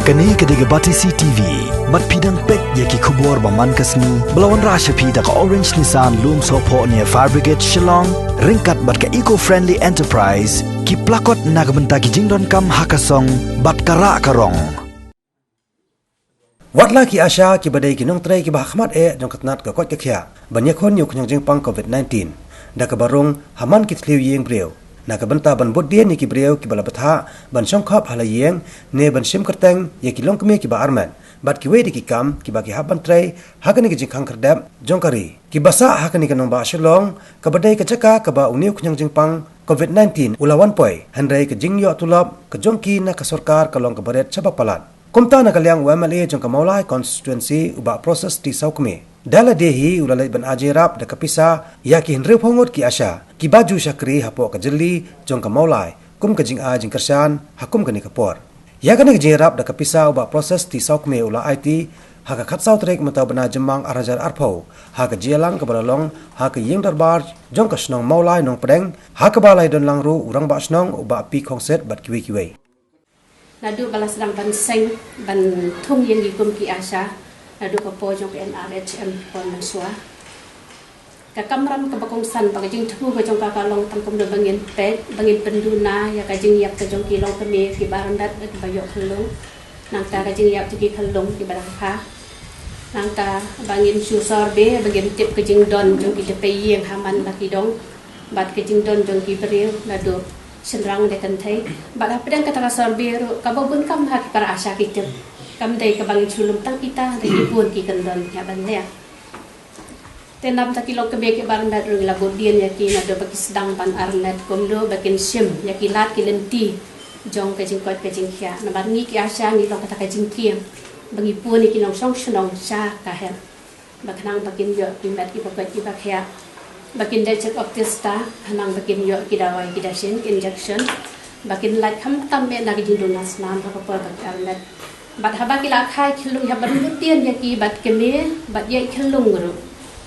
Kani kediga bati CTV, mat pidang pek yaki kubur baman kasni, belawan rasha pida ka Orange Nissan Loom Sopo ni Fire Brigade Shillong, ringkat bat ka eco-friendly enterprise, ki plakot nagbenta ki jingdon kam hakasong, bat kara karong. Watla ki asya ki badai ki nong tray ki bahakmat jong katnat ka kot ka kya, banyak kon yuk nyang jing pang COVID-19, da ka barong haman ki tliu yeng breu. Na ka benta ban bot dia ni ki breu ki bala batha ban song khap hala yeng ne ban sim kerteng ye ki long keme ki ba arman bat ki we di ki kam ki ba ki haban tray hakani ki jingkhang kerdap jong kari ki basa hakani ka nong ba shalong ka badai ka chaka ka ba uniu knyang jingpang COVID-19 ulawan poi handrai ka jingyo tulap ka jongki na ka sarkar ka long ka baret sabak palat kumta na kalyang UMLA jong ka maulai constituency uba proses di saukme dala dehi ulalai ban ajerap da kapisa ya ki henre phongot ki asya ki baju syakri hapo ka jeli jong ka maulai kum ka jing a jing kersan hakum ka ni kapor ya ka ni jerap da kapisa uba proses ti saukme ula IT ha ka khat sau trek mata bana jemang arajar arpho ha ka jelang ka balalong ha ka yeng darbar jong ka snong maulai nong pedeng ha ka balai don langru urang ba snong uba pi khongset bat kiwe kiwe nadu balas sedang ban seng ban thung yang dikum ki asya nadu ka po jong NRHM pon mansua ka kamram ka bakong san pa jing thu ka jong ka kalong tam kum do bangin pet bangin penduna ya ka jing yap ka jong ki long ka me ki barandat ka bayo khalong nang ta ka jing yap ki khalong ki barangkha nang ta bangin su sorbe bangin tip ka jing don jong ki te yeng haman la ki dong bat ka jing don jong ki breu nadu senrang de kan thai bala pedang kata sorbe ro ka babun kam ha ki para asya ki tip kam dai ka bangin sulum tang kita de pun ki kan don ya ban le tenam ta kilo ke beke barandat ro la bodien ya ki na do baki sedang ban arnet komdo bakin sim ya ki lat ki lenti jong ka jing kot ka jing khia na ban ni ki asya ni lo kata ka jing kiem bangi pun ni ki nong song snong cha ka her baknang bakin yo ki met ki bakai ki bakhya bakin dai check of testa hanang bakin yo ki dawai ki dasin injection bakin light kham tam me na ki jing donas nam ha pa bak arnet bat haba ki la khai khilung ya ban bodien ya ki bat ke me bat ye khilung ro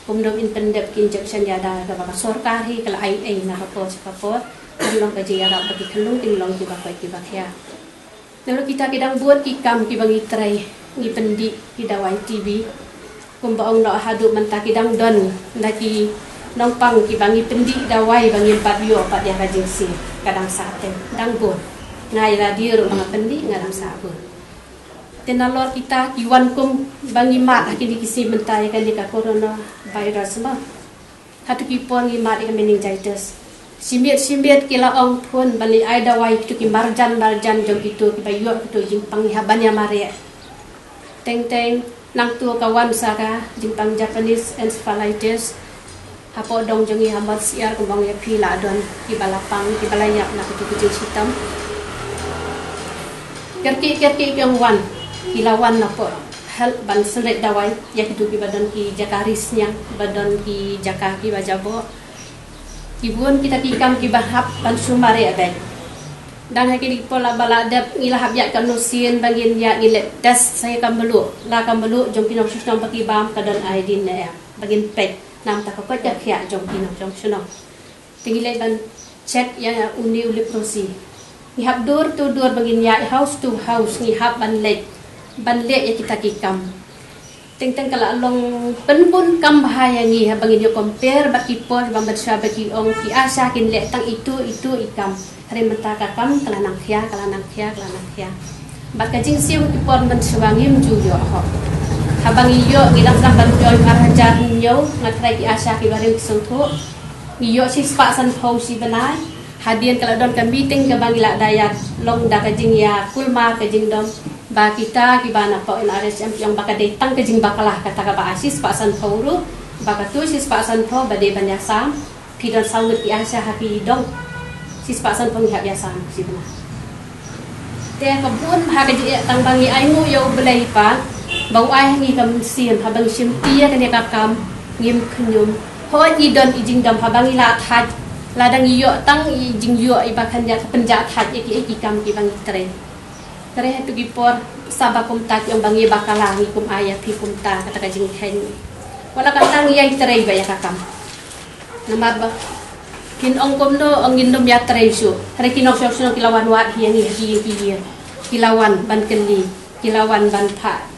kumdom independent injection ya da ka ba sarkar hi kala ai na ka po long ka ji ya ra bagi khlung ting long ki ba ki ba kya lalu kita kidang buat ki kam ki bangi trai ni pendi ki dawai TV kum ba ong no hadu manta kidang don lagi nong pang ki bangi pendi dawai bangi pat yo pat ya ka jingsi kadang sate dang buat ngai radio ro mga pendi ngadang sabun tenalor kita kiwan kum bangi mat akini kisi mentai kan ka corona virus ma hatu ki pon gi mat ka meningitis simbiet kila ong pun bali ai dawai tu ki marjan jong itu ki bayo tu jing pang haban ya mare teng nang tu kawan saka jing pang Japanese encephalitis hapo dong jong i hamat siar kumbang ya pila don ki balapang ki balayak na tu ki sitam kerki yang wan kilawan na po help ban selet dawai ya kitu ki badan ki jakarisnya badan ki jakaki bajabo kibun kita kikam ki bahap ban sumare abek dan hakiri pola baladap ngilahap ya kanusin bagin ya ngilet tes saya kam belu la kam belu jong kinong susnong paki bam kadan aidin na ya bagin pet nam ta ko ja khya jong kinong jong sunong tingile ban check ya uni leprosi ni hab door to door bagin ya house to house ni hab ban le ya kita kikam teng kala long penbun kam bahaya ni bangin yo compare baki por bang batsha baki ong ki asa kin le tang itu ikam hari mentaka kam kala nang khia bat ka jing siu ki por ban swangim ju yo ho habang yo gilang sang ban joy marajar yo ngatrai ki asa ki bare sung tho ni yo si spa san phau si banai hadian kala don ka meeting ka bangila dayat long da ka jing ya kulma ka jing dom ba kita ki bana po NRHM yang baka datang ke jing bakalah kata ka ba asis pa san phoro baka tu sis pa san pho ba de banya sam pidon sangut ki asya happy dong sis pa san pho ni habya sam si bana te ka bun ha ka ji tang bangi ai mu yo belai pa bang ai ngi kam siem ha bang sim tia ka ne ka kam ngim khnyum ho ni don i jing dam ha bangi la that la dang yo tang i jing yo i bakan ya penjat hat ki kam ki bang tre tu gipor sabakum tak yang bangi bakalangi kum ayat hi kum ta kata ka jing khen wala ka tang yai trai ba ya kakam namar ba kin ong kum no ong indom ya trai su hari kinok sok kilawan wa hi kilawan ban keli kilawan ban pha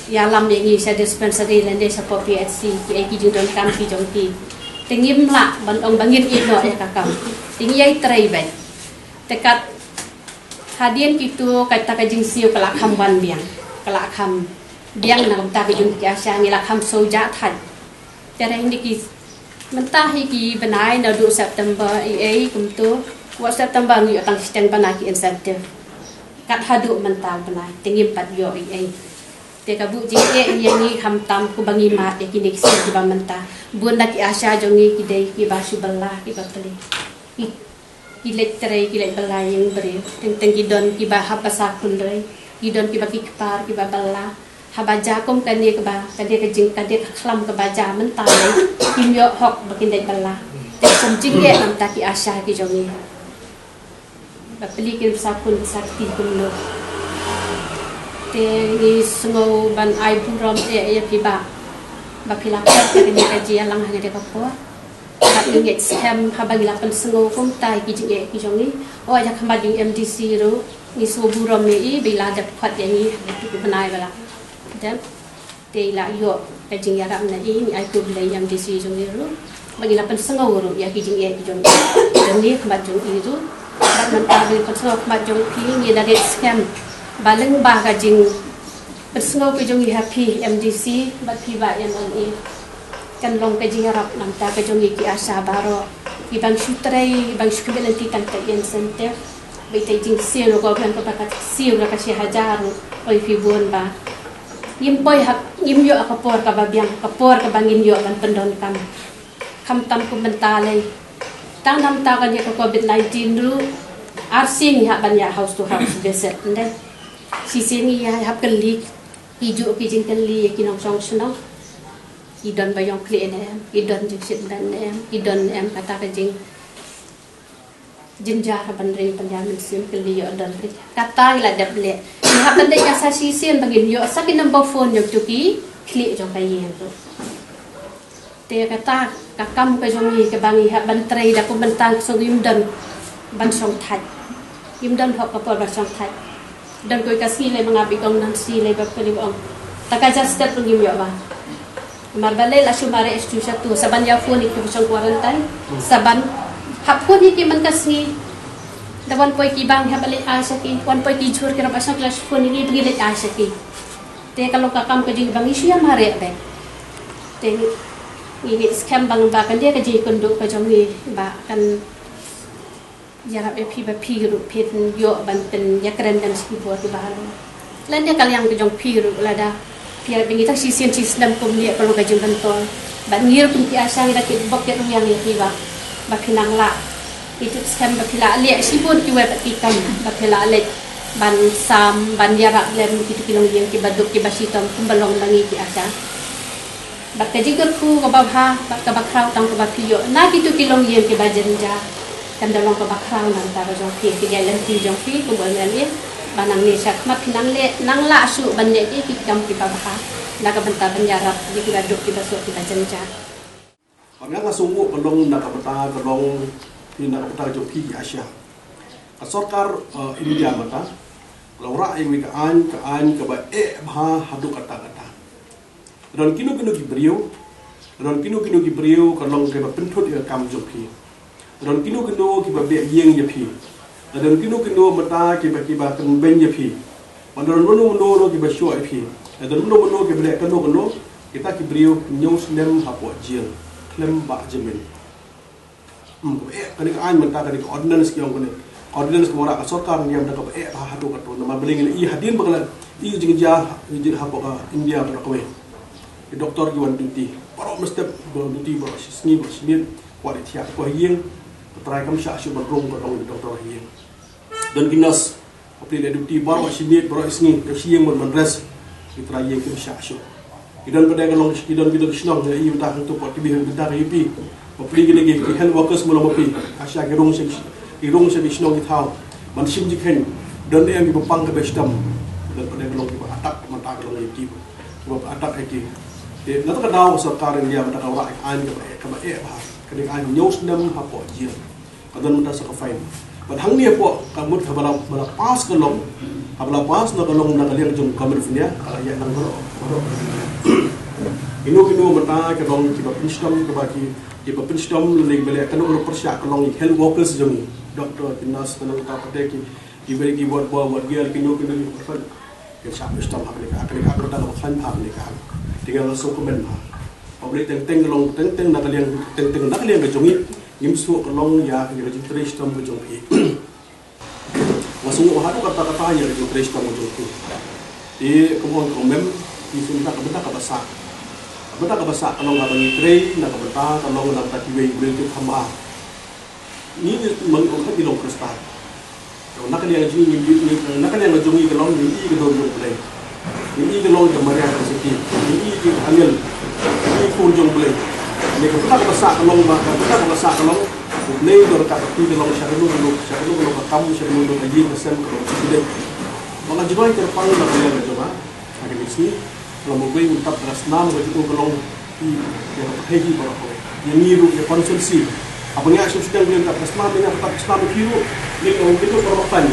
ya lam yang ni sa dispensary lende sa po PHC ki ai ki jung don kam ki jong ki tingim la ban ong bangin i no ya kakam tingi ai trai ban tekat hadian kitu kata ka jing siu kala kham wan biang kala kham biang na ta ka jung ki asya ni la kham so ja than tera ini ki mentah ki benai na 2 September ai kum tu wa September ni tang sistem banaki insentif kat hadu mentang benai tingim pat yo ai te ka bu jing yang ni kham tam ku bangi ma e ki nik si ki ba mentah bun dak asya jongi ki dei ki ba su balla ki ba tele ki lettere ki le balla yang beri teng ki don ki ba ha pasar kun rei ki don ki ba ki par ki ba balla ha ba ja kom kan ni ka ba ka dia ka jing ka dia ka khlam ka ba ja mentah ki yo hok ba ki dei balla te som jing ye am ta ki asya ki jongi ba peli ki sapun sakti kun lo te ni sengo ban ai buram ya piba ba pila ka ni ka ji lang ha de ka po ba ni nget scam ha ba gila pen sengo kom tai ki ji ki jongi o ya khama jing MDC ro ni so buram ni i bila da phat ya ni tu banai bala dan te la yo ka jing ya ram na i ni ai ku le MDC jongi ro ba gila pen sengo ro ya ki jing ki jongi dan ni khama jong i ro ba man ta bi pen sengo khama jong ki ni da scam baleng ba ka jing persengau ke jongi happy MDC bat pi ba yang ni kan long ke jing rap nam ta ke jongi ki asa baro ki bang sutrai bang skability kan ta yen center be te jing sio ko kan ko ta sio ra ka si hajar oi fi bon ba yim boy hak yim yo ka por ka ba biang ka por ka bangin yo kan pendon kam tam ko mentale tang nam ta ka ni ko COVID-19 ru arsing ha ban ya house to house visit ndai si sini ya hap kali hiju ki jing kali ki nong song sno ki don ba yong kli em ki don jing sit dan em ki don em kata ka jing jinja ha ban ring panjamin sim kali yo don kata la dap le ni hap ban ya sa si sin bangin yo sa ki number phone yo tu ki kli jong ka yen tu te kata ka kam ka jong ni ka bangi ha ban trai da ko ban tang so yum don ban song thai yum don hop ka por ba song thai dan koi kasi le mga bigong nan si le ba pali ong taka just step ngim yo ba marbale la shumare estu satu saban ya phone ki busong quarantine saban hapon ki man kasi dawan poi ki bang ha bale asa ki wan poi ki chur ki ra basang class phone ni bigile asa ki te kalau ka kam ka jing bang isu ya mare be te ni scam bang ba kan dia ka ji kunduk ka jong ni ba kan jarap epi ba piru pet yo ban pen yakran dan ski buat di bahalo lan dia kal yang kejong piru lada pia bengi tak sisian sistem kom dia kalau kajung bantol ban ngir pun ti asa ida ki bok yang ya ba ba pinang la itu scam ba pila le si pun ki web ti kam ba pila le ban sam ban jarap lem ki kilong yang ki baduk ki basitom kumbalong langi ki asa ba kajigar ku ka ba ha ba ka ba kraw tang ka ba piyo na ki tu kilong yang ki ba jenja kan dalam kebakrau nan ta jong pi ki jalan ti jong pi ko bol ni banang ni sak mat nang le nang la su ban le ki kam ki ba ha na ka bentar penjara di ki duk ki basuk ki jenja amya ka sungu pelong na ka bata pelong ni na ka bata jong pi Asia ka sarkar India mata laura ai wi ka an ka ba bha hadu kata dan kinu ki brio dan kinu ki brio ka long ke ba pentut ya kam jong pi dan kinu ki ba be yeng ya pi dan kinu mata ki ba kan ben ya pi dan no ki ba sho ya pi dan no ki ba kan no kita ki brio nyos nem ha po jil klem ba jemen kan ka an mata kan ka ordinance ki ong ordinance ko ra ka sarkar ni am da ka ba ha hadu ka to na beling i hadin bagala i jing ja ha po ka India ba ko doktor ki wan duty paro mesti duty ba sni ba sni ko ri thia ko yeng try kam sha shu barong ko dong doktor hi dan ginas apli le duty bar wa shimit bro isni ke sieng mon res kita yeng kim sha shu idan pada galong idan bidak snong le i ta tu pot bi bidak ip apli gele ge health workers mo mapi asha ge rong se snong ki thau man sim ji khen dan em bi pang ke bestam dan pada galong ki atak mata galong ki ba atak ki de na ta daw sarkar India mata ka wa an ka ba kadang an news nam ha po jil kadang mata sa ka fine Padahal ni po kamu habala pas kalong na kalong na kaliang jung kamera niya kaya nang bro. Inu mata kalong kita pinstam kebaki kita pinstam lagi balik kalong persyak kalong health workers jung doktor kinas kanang tapate ki bagi buat gear kinu kan ke syak pinstam akan tak makan hak ni kan tinggal langsung komen ha publik teng kalong teng na kaliang ke jungi imsu kalong ya ke registration ke jungi masuk hadu kata-katanya registration ke jungi di kemudian komen di sunta ke basa kalong abang train na kabata kalong na tatiwe beli hama ni mengungkap di long kristal nak kalian jungi kalong ni ke dong play ni ke long jamaria ke siki ni ke angel ni pun jong play ni kabata basa kalong ni dor kata ti kalong syarulu kamu syarulu aji pesen kalong tidak mga jual terpang na kalian coba ada di sini kalau mau beli untuk terasnam begitu kalau yang heavy berapa yang niru yang konsumsi apa ni asal sedang beli untuk terasnam dengan tetap terasnam kilo ni kalau itu permakan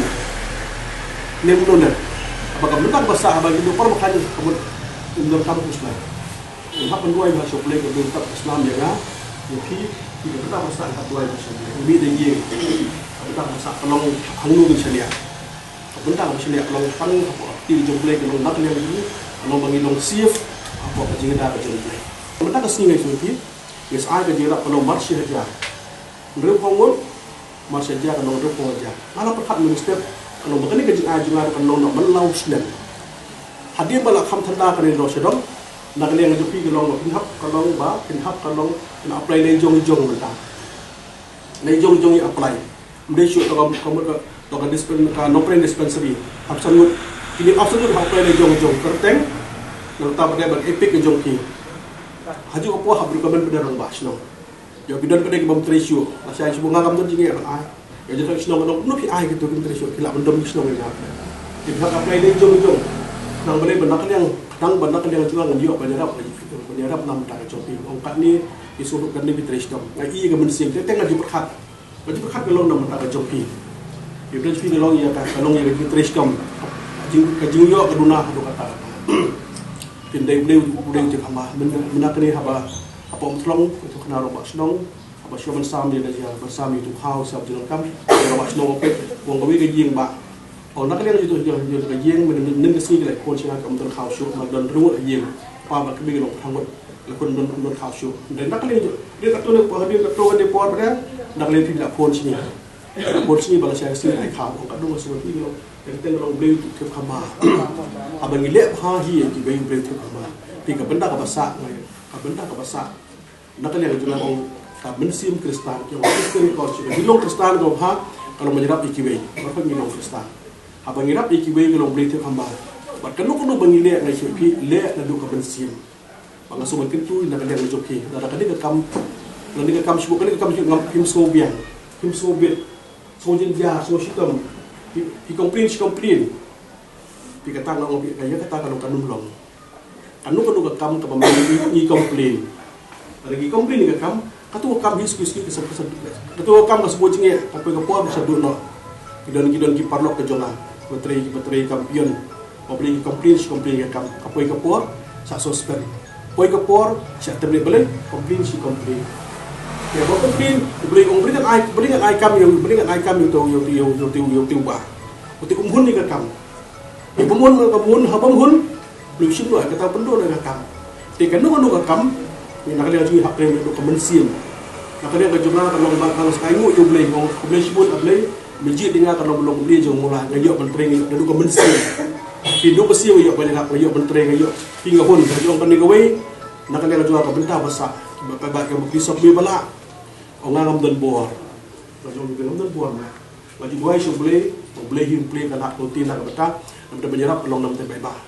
ni benar apakah benar besar bagi itu permakan kamu untuk kampus lah hak pendua yang masuk beli untuk terasnam ya ki tidak benar besar hak dua yang masuk lebih tinggi benar besar kalau hangu misalnya benar misalnya kalau pang apa di jumlah kalau nak yang ini kalau bangilong sief apa kajing dah kajing play mata kasih ngai suti yes ai kajing rak kalau marsya aja ndre pongon marsya aja kalau ndre pongon aja ala perkat minister kalau begini kajing ai jungar kalau nak melau snen hadir bala kham thanda kan ro sedom nak leng jupi kalau pinhap kalau nak apply le jong menta le jong apply ndre shoot to dispensary absolute ini absolut hak play jong kerteng nang ta pada epic jong ki haju apa hak berkaban pada orang basno ya bidan pada ki bam tresio asai sibu ngagam tu jingi ai ya jata sno ngano no ki ai gitu kin tresio kila bendom sno ngena di hak play jong nang boleh benak yang juga ngan dio penyerap nam ta jong ki ongkat ni isuruh kan ni tresio ngai ga mensim teng ngaji berkat kalau nam ta jong ki ibran fi long ya ka long ya ki tresio kajing yo keduna do kata pindai boleh je kama menakni haba apa umtlong itu kena robak snong apa syaman sam dia dia bersami itu house sab jelang kam robak snong opet wong gawe kajing ba oh nak liang itu je kajing men kesini le kon sing kam don house show mak don ruut kajing pa ba kemi lo thangwat le kon don house show dan nak liang dia kata le pa dia kata dia por pada nak liang tidak pon sini bala saya sini ai kham ong kadung so ti lo yang tengok beli tu kama abang gile ha hi ki beli tu kama pi ka benda ka basa nak lihat jual orang ka mensim kristal ki orang kristen ko chi bilong kristal ko ha kalau menyerap ikiwe berapa bilong kristal abang nyerap ikiwe kalau beli tu kama bat kanu bangile ngai chi pi le na du ka mensim bang so mungkin tu nak lihat joki dah kali ka kam sibuk kali ka kam kim sobiet sojen dia so sitam pi komplain pi kata ngau pi kaya kata kalau kanun long kanu ka kam ka pamili ni komplain lagi komplain ka kam katu kam hiski kesep katu kam ka sebut jinge tapi ka puan bisa duno kidon ki parlo ke jona bateri kampion komplain ka kam ka poi ka puan sa suspend poi ka puan sa temne bele komplain ya bapak pin beringan ai kami tu ba uti umhun ni kam ibumun habamhun lu simlo kata pendo na kam te kanu kam ni nak dia hak rem do kemensin nak dia jumlah kalau saingu yo blei sibut ablei menjid dengan kalau belum beli jong mula ngayo menteri do kemensin hidup besi yo banyak yo menteri ngayo hingga pun jong kan gawe nak dia jual ka benta basa bapak ke kisah bala orang dan buar, macam orang dan buar mah. Macam buai boleh himpli kalau rutin nak betul, nampak menyerap long nam tempat bah.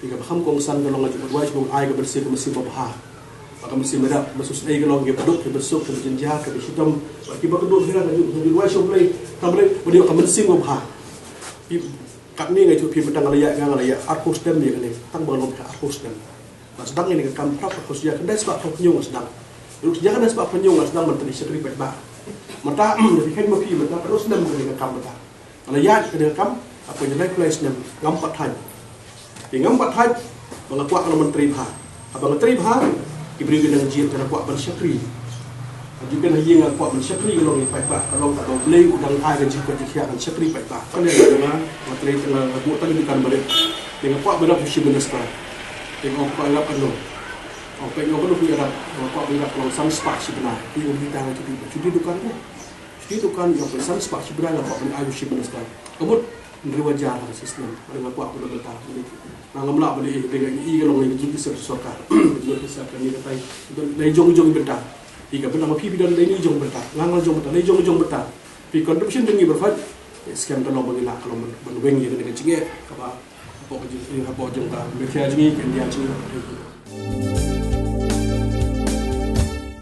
Jika baham kongsan kalau ngajak buai sebelum air bersih ke mesin bah. Maka mesin merah masuk air kalau ngajak beduk ke besuk ke jenjah ke besitam. Bagi beduk dia ngajak buai boleh, boleh ke mesin bah. Kat ni ngajak pi petang layak arkus dem dia ni, tang bangun ke arkus dem. Sedang ini ke kamprak arkus dia kedai sebab penyung sedang. Jangan sebab penyung sedang menteri sekretariat bah. mata dari kan mapi mata terus nem ke kam mata ala ya ke kam apa yang lain place nem ngampat hai ngampat hai bang kuat kalau menteri bah abang menteri bah diberi dengan jin karena kuat bersyakri juga nak yang kuat bersyakri kalau ni pai bah kalau tak boleh udang hai dan jika dikian syakri pai bah kan yang dengan menteri tengah buat tadi bukan balik dengan kuat berapa sih minister dengan kuat berapa lo apa yang kau punya dah kuat berapa kalau sang spak sebenar ini kita nak jadi dukan tu itu kan yang pesan spak sebenarnya kuat beli ayu sih minister kemudian dari wajar sistem dengan kuat boleh letak nah ngamla boleh dengan i kalau ni juga serta juga bisa kan ni kata dari jong-jong bentar jika benar mapi dan dari jong bentar ngangal jong bentar dari jong bentar pi contribution dengan berfat sekian kalau mengelak kalau menwengi dengan cingit apa jong ka mereka jingi kan dia jingi